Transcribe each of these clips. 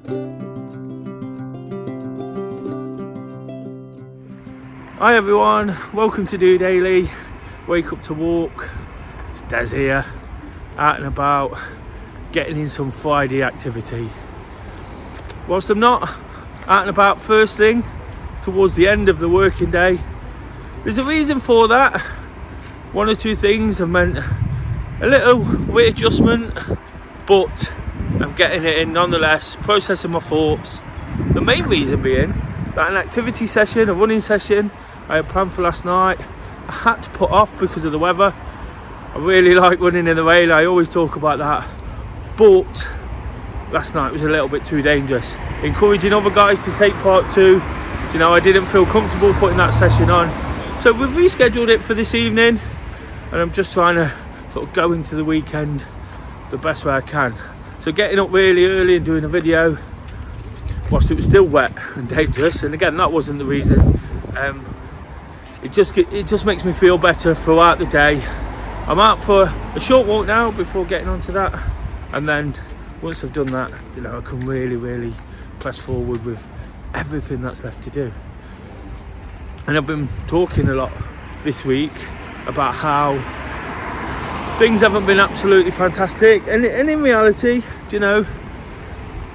Hi everyone, welcome to DOdaily. Wake up to walk. It's Des here, out and about, getting in some Friday activity. Whilst I'm not out and about first thing, towards the end of the working day, there's a reason for that. One or two things have meant a little readjustment, but I'm getting it in nonetheless, processing my thoughts. The main reason being that an activity session, a running session I had planned for last night, I had to put off because of the weather. I really like running in the rain, I always talk about that, but last night was a little bit too dangerous. Encouraging other guys to take part too, you know, I didn't feel comfortable putting that session on. So we've rescheduled it for this evening, and I'm just trying to sort of go into the weekend the best way I can. So getting up really early and doing a video whilst it was still wet and dangerous, and again that wasn't the reason. It just makes me feel better throughout the day. I'm out for a short walk now before getting onto that, and then once I've done that, you know, I can really press forward with everything that's left to do. And I've been talking a lot this week about how things haven't been absolutely fantastic, and in reality, you know,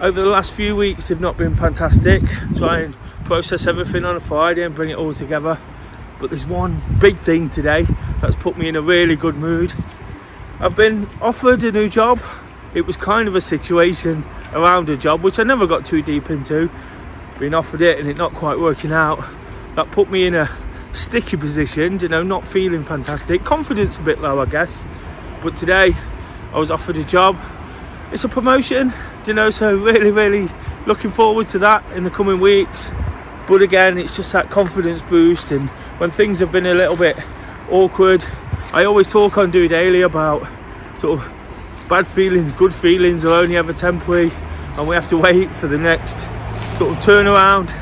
over the last few weeks they've not been fantastic. Try and process everything on a Friday and bring it all together. But there's one big thing today that's put me in a really good mood. I've been offered a new job. It was kind of a situation around a job which I never got too deep into. Being offered it and it not quite working out, that put me in a sticky position, you know, not feeling fantastic. Confidence a bit low, I guess. But today I was offered a job. It's a promotion, you know, so really looking forward to that in the coming weeks. But again, it's just that confidence boost, and when things have been a little bit awkward, I always talk on DOdaily about sort of bad feelings, good feelings are only ever temporary, and we have to wait for the next sort of turnaround.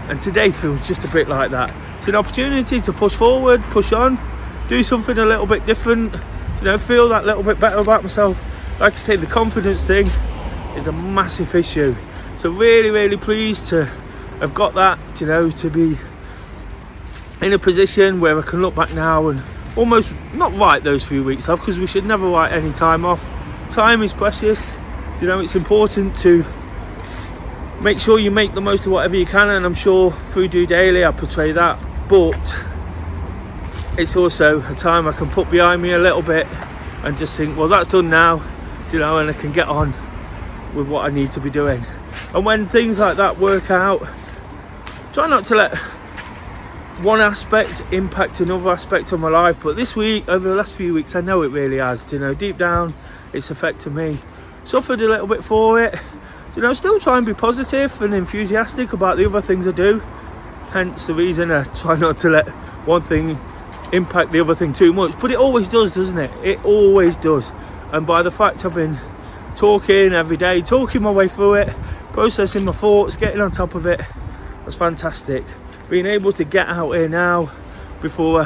And today feels just a bit like that. It's an opportunity to push forward, push on, do something a little bit different, you know, feel that little bit better about myself. Like I say, the confidence thing is a massive issue. So really pleased to have got that, you know, to be in a position where I can look back now and almost not write those few weeks off, because we should never write any time off. Time is precious, you know, it's important to make sure you make the most of whatever you can, and I'm sure through DOdaily I portray that, but it's also a time I can put behind me a little bit and just think, well, that's done now, you know, and I can get on with what I need to be doing. And when things like that work out, try not to let one aspect impact another aspect of my life. But this week, over the last few weeks, I know it really has, you know, deep down it's affected me. Suffered a little bit for it, you know, still try and be positive and enthusiastic about the other things I do, hence the reason I try not to let one thing impact the other thing too much. But it always does, doesn't it? It always does. And by the fact I've been talking every day, talking my way through it, processing my thoughts, getting on top of it, that's fantastic. Being able to get out here now before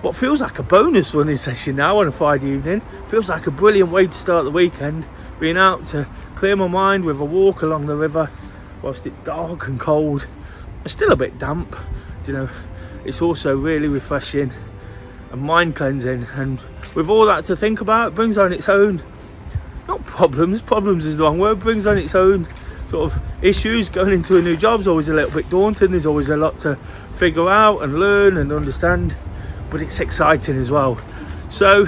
what feels like a bonus running session now on a Friday evening, feels like a brilliant way to start the weekend. Being out to clear my mind with a walk along the river whilst it's dark and cold. It's still a bit damp, you know, it's also really refreshing and mind cleansing, and with all that to think about, it brings on its own, not problems is the wrong word, brings on its own sort of issues. Going into a new job is always a little bit daunting, there's always a lot to figure out and learn and understand, but it's exciting as well. So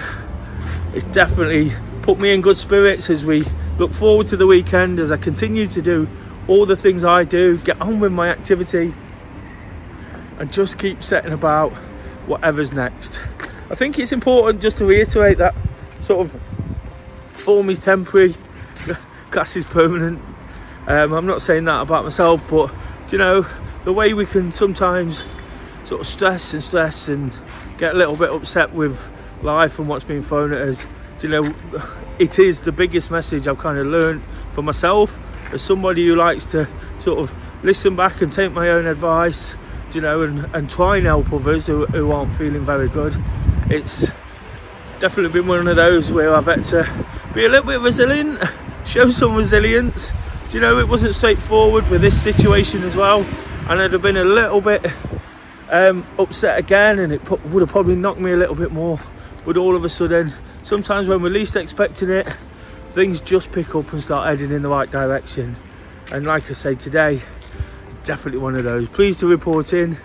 it's definitely put me in good spirits as we look forward to the weekend, as I continue to do all the things I do, get on with my activity and just keep setting about whatever's next. I think it's important just to reiterate that sort of form is temporary, class is permanent. I'm not saying that about myself, but you know, the way we can sometimes sort of stress and get a little bit upset with life and what's being thrown at us, you know, it is the biggest message I've kind of learned for myself as somebody who likes to sort of listen back and take my own advice, you know, and try and help others who aren't feeling very good. It's definitely been one of those where I've had to be a little bit resilient, show some resilience, Do you know, it wasn't straightforward with this situation as well, and I'd have been a little bit upset again, and it would have probably knocked me a little bit more. But all of a sudden, sometimes when we're least expecting it, things just pick up and start heading in the right direction. And like I say, today, definitely one of those. Pleased to report in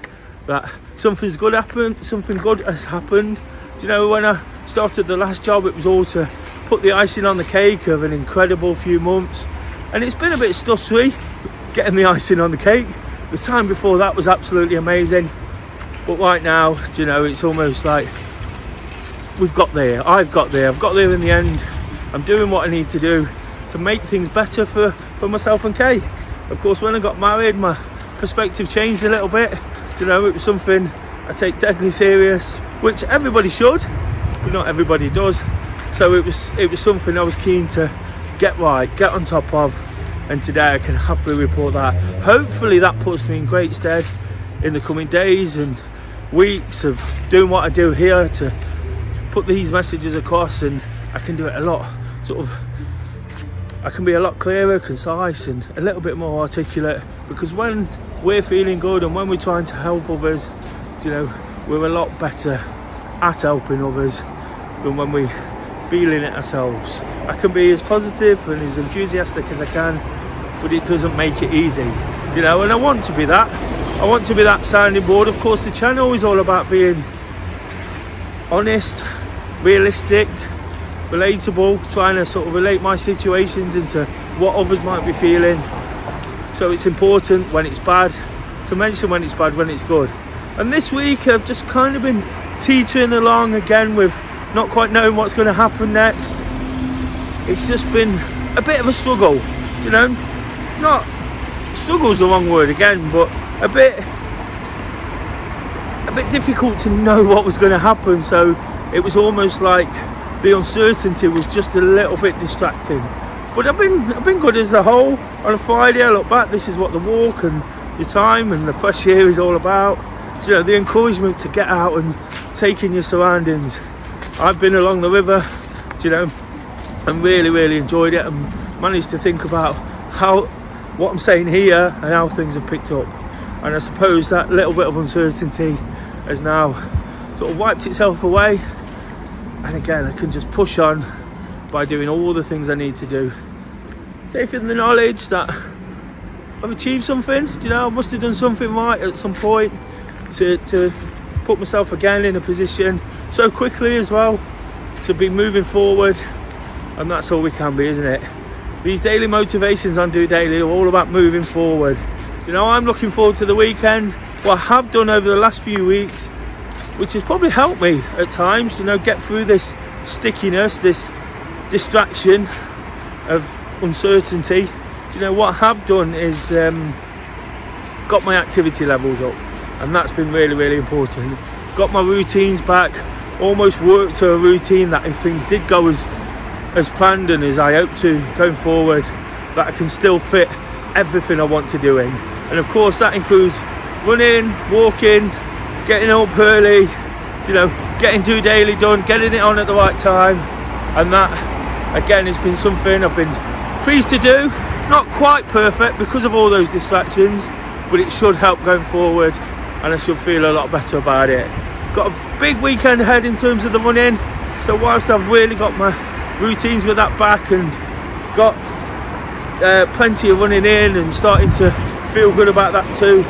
that something good has happened. Do you know, when I started the last job, it was all to put the icing on the cake of an incredible few months, and it's been a bit stuttery getting the icing on the cake. The time before that was absolutely amazing, but right now, do you know, it's almost like I've got there in the end. I'm doing what I need to do to make things better for myself and Kay. Of course, when I got married, my perspective changed a little bit. You know, it was something I take deadly serious, which everybody should, but not everybody does. So it was something I was keen to get right, get on top of, and today I can happily report that. Hopefully that puts me in great stead in the coming days and weeks of doing what I do here to put these messages across, and I can do it a lot I can be a lot clearer, concise, and a little bit more articulate, because when we're feeling good and when we're trying to help others, you know, we're a lot better at helping others than when we're feeling it ourselves. I can be as positive and as enthusiastic as I can, but it doesn't make it easy, you know, and I want to be that. I want to be that sounding board. Of course, the channel is all about being honest, realistic, relatable, trying to sort of relate my situations into what others might be feeling. So it's important when it's bad to mention when it's bad, when it's good. And this week I've just kind of been teetering along again with not quite knowing what's going to happen next. It's just been a bit of a struggle, you know, not struggle's the wrong word again, but a bit difficult to know what was going to happen. So it was almost like the uncertainty was just a little bit distracting. But I've been good as a whole. On a Friday I look back, this is what the walk and the time and the fresh air is all about. So, you know, the encouragement to get out and take in your surroundings. I've been along the river, you know, and really enjoyed it, and managed to think about what I'm saying here and how things have picked up. And I suppose that little bit of uncertainty has now sort of wiped itself away, and again I can just push on by doing all the things I need to do, safe in the knowledge that I've achieved something. You know, I must have done something right at some point to put myself again in a position so quickly as well to be moving forward, and that's all we can be, isn't it? These daily motivations on DOdaily are all about moving forward. You know, I'm looking forward to the weekend. What I have done over the last few weeks, which has probably helped me at times, you know, get through this stickiness, this distraction of uncertainty. You know, what I have done is got my activity levels up, and that's been really important. Got my routines back, almost worked to a routine that if things did go as planned and as I hope to going forward, that I can still fit everything I want to do in. And of course that includes running, walking, getting up early, you know, getting DOdaily done, getting it on at the right time. And that again has been something I've been pleased to do. Not quite perfect because of all those distractions, but it should help going forward, and I should feel a lot better about it. Got a big weekend ahead in terms of the running, so whilst I've really got my routines with that back and got plenty of running in and starting to feel good about that too,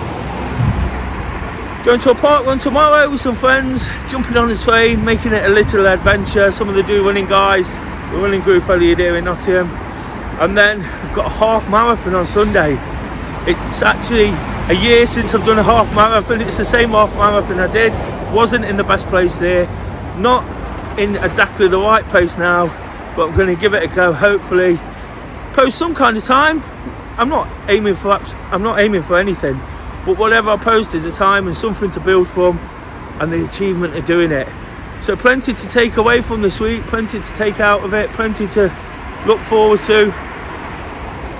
going to a park run tomorrow with some friends, jumping on the train, making it a little adventure. Some of the running guys, the running group earlier here in Nottingham. And then I've got a half marathon on Sunday. It's actually a year since I've done a half marathon. It's the same half marathon I did. Wasn't in the best place there, not in exactly the right place now, but I'm going to give it a go. Hopefully post some kind of time. I'm not aiming for anything, but whatever I post is a time and something to build from, and the achievement of doing it. So plenty to take away from this week, plenty to take out of it, plenty to look forward to,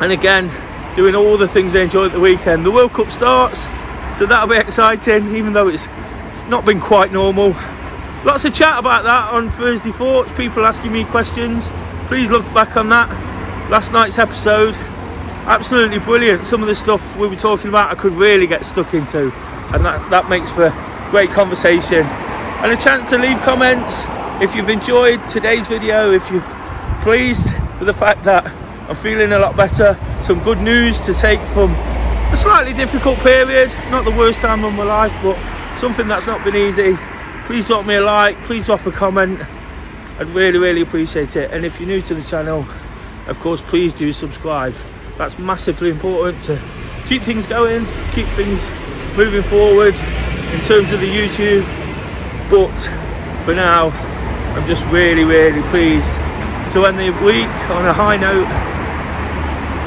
and again doing all the things I enjoyed at the weekend. The World Cup starts, so that'll be exciting, even though it's not been quite normal. Lots of chat about that on Thursday Thoughts, people asking me questions. Please look back on that last night's episode absolutely brilliant. Some of the stuff we were talking about I could really get stuck into, and that makes for great conversation and a chance to leave comments. If you've enjoyed today's video, if you're pleased with the fact that I'm feeling a lot better, some good news to take from a slightly difficult period, not the worst time of my life, but something that's not been easy, please drop me a like, please drop a comment. I'd really appreciate it. And if you're new to the channel, of course, please do subscribe. That's massively important to keep things going, keep things moving forward in terms of the YouTube. But for now, I'm just really pleased to end the week on a high note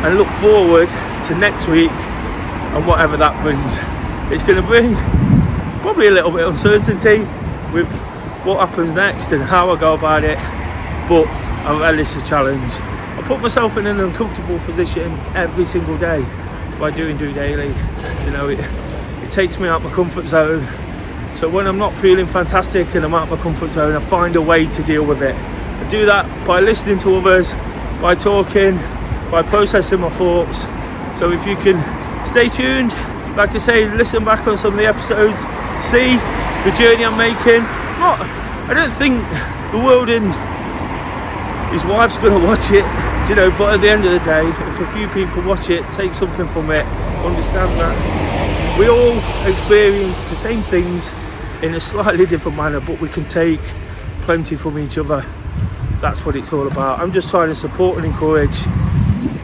and look forward to next week and whatever that brings. It's going to bring probably a little bit of uncertainty with what happens next and how I go about it, but I relish the challenge. I put myself in an uncomfortable position every single day by doing DOdaily. You know, it takes me out of my comfort zone. So when I'm not feeling fantastic and I'm out of my comfort zone, I find a way to deal with it. I do that by listening to others, by talking, by processing my thoughts. So if you can stay tuned, like I say, listen back on some of the episodes, see the journey I'm making. I don't think the world and his wife's going to watch it, you know, but at the end of the day, if a few people watch it, take something from it, understand that we all experience the same things in a slightly different manner, but we can take plenty from each other. That's what it's all about. I'm just trying to support and encourage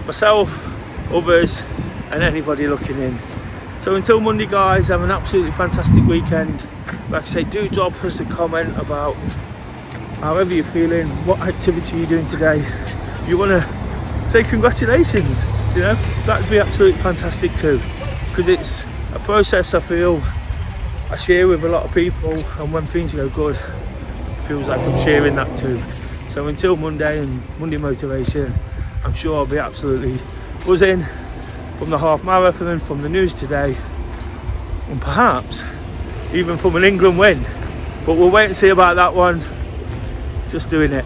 myself, others, and anybody looking in. So until Monday, guys, have an absolutely fantastic weekend. Like I say, do drop us a comment about however you're feeling, what activity you're doing today. If you want to say congratulations, you know, that'd be absolutely fantastic too, because it's a process I feel I share with a lot of people, and when things go good, it feels like I'm sharing that too. So until Monday and Monday motivation, I'm sure I'll be absolutely buzzing from the half marathon, from the news today, and perhaps even from an England win. But we'll wait and see about that one. Just doing it.